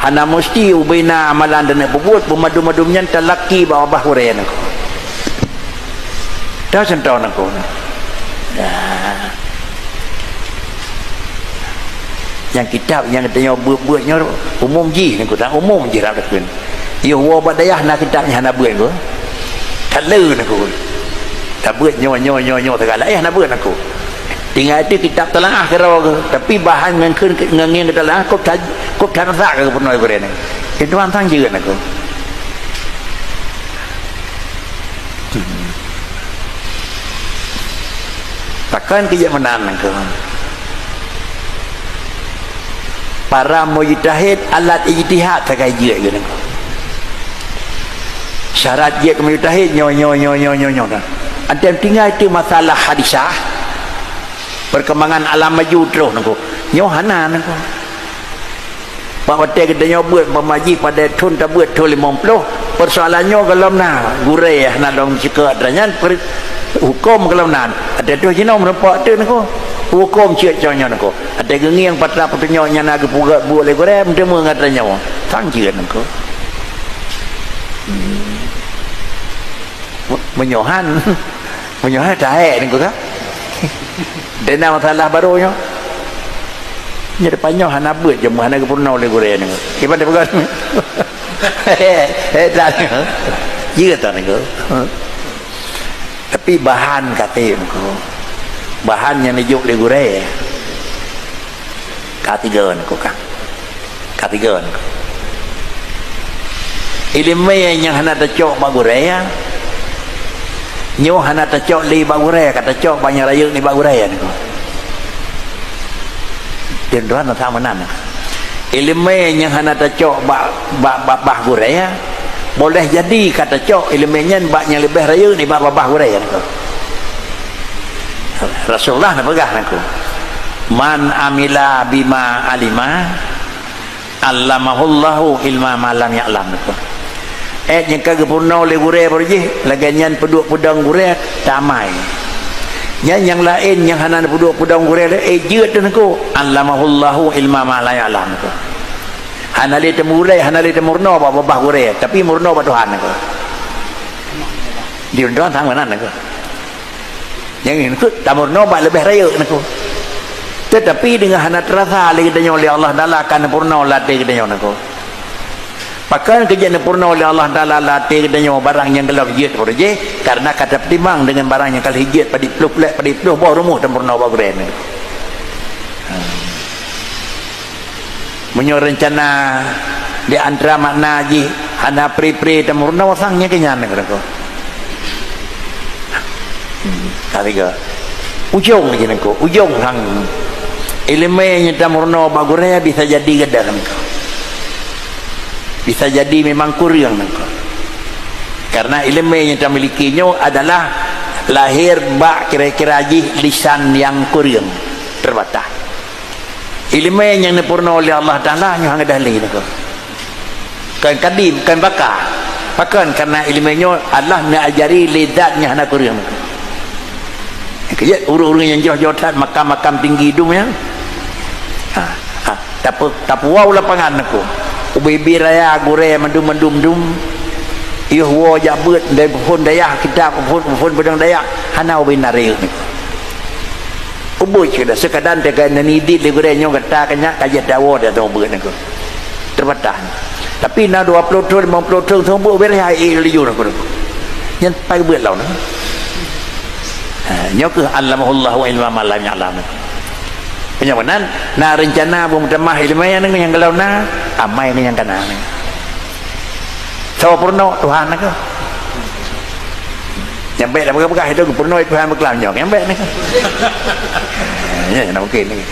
hana mesti ubina amalan dan berbuat pemadu-madumnya talaki bawa bahurayan aku dah contoh aku yang kitab yang katanya buat-buatnya umum ji aku tak umum je rak dakun ya wa badayah nak kitabnya hana buat aku kalau aku tak buat nyo segala nak buat aku tinggal itu kitab telah akhirnya tapi bahan ngengin ke dalam kau tak rasa ke pernah berani itu antang juga aku takkan kerja menan aku para mujtahid alat ijtihad tak kaya gitu syarat dia ke mujtahid nyo ada tinggal itu masalah hadisah perkembangan alam maju terus nako nyohana nako pak wate kita nyobut pemaji pada tun tabut tu 50 persoalannya kalau na gureh nak dong cika adanya hukum kalau na ada tu jino merepak tu nako hukum cia conyo nako ada gengi yang patra petunyo nya nak buat boleh gureh mende mengatanya tangjian nako menyohan tahe nako ka dan masalah barunya nya depannya hana buat je hana kepurna oleh goreng ni ibadah pegang tak juga tak ni tapi bahan kata ni bahan yang dijuk oleh goreng katiga ni kan katiga ni ilmu yang hana tercok bak goreng nyo hana tercok li bak goreng kata cok banyak raya ni bak goreng ni dan tuan tak mana ilmu yang hana tercok bak goreng boleh jadi kata cok ilmunya baknya lebih raya ni bak goreng ni Rasulullah nak pegang aku man amila bima alima allamahullahu ilma ma lam ya'lam aku yang kagak purna oleh gureh berje laganyan peduk pedang gureh tamai yang lain yang hana peduk pedang gureh jeut aku allamahullahu ilma ma la ya'lam aku hana le temurai hana le temurna babah gureh tapi murna ba Tuhan aku dia doang tang mana aku yang ini tu tamurna ba lebih raya aku tetapi dengan hana terasa oleh Allah Taala akan purna latih kita aku pakai kerjaan purna oleh Allah Taala latih katanya barang yang kalau hijat berje karena kata pertimbang dengan barang yang kalau hijat pada peluk bawah rumah dan purna bawah gren menyo rencana di antara makna ji hana pri dan purna wasangnya kenyan kata katiga ujung lagi nako ujung hang ilmu yang tamurna bawah gren bisa jadi gadah bisa jadi memang kurang karena ilmu yang kita milikinya adalah lahir bak kira-kira lisan yang kurang terbatas ilmu yang dipurna oleh Allah Ta'ala yang ada dalil kan kadim kan bakar bahkan karena ilmunya Allah mengajari lidatnya hana kurang kerja urus-urus yang jauh-jauh makam-makam tinggi hidungnya tapi wow lapangan aku ubi raya gureh mendum ieu wo jabeut dari pohon dayak kita pohon pedang dayak hana ubi nari ni ubuh sudah sekadar tekan nidit le gureh nyo kata kanya kaja dawo dah tu beut aku terbatas tapi na 20 tahun 50 tahun sembuh ubi raya liu aku yang pai beut law nyo ke allamahullahu ilma ma lam ya'lam penyamanan na rencana bumtamah ilmu yang kalau na amai yang kena ni so purna Tuhan aku nyampe dah pegang itu purna Tuhan berkelam nyok nyampe ni ya nak mungkin ni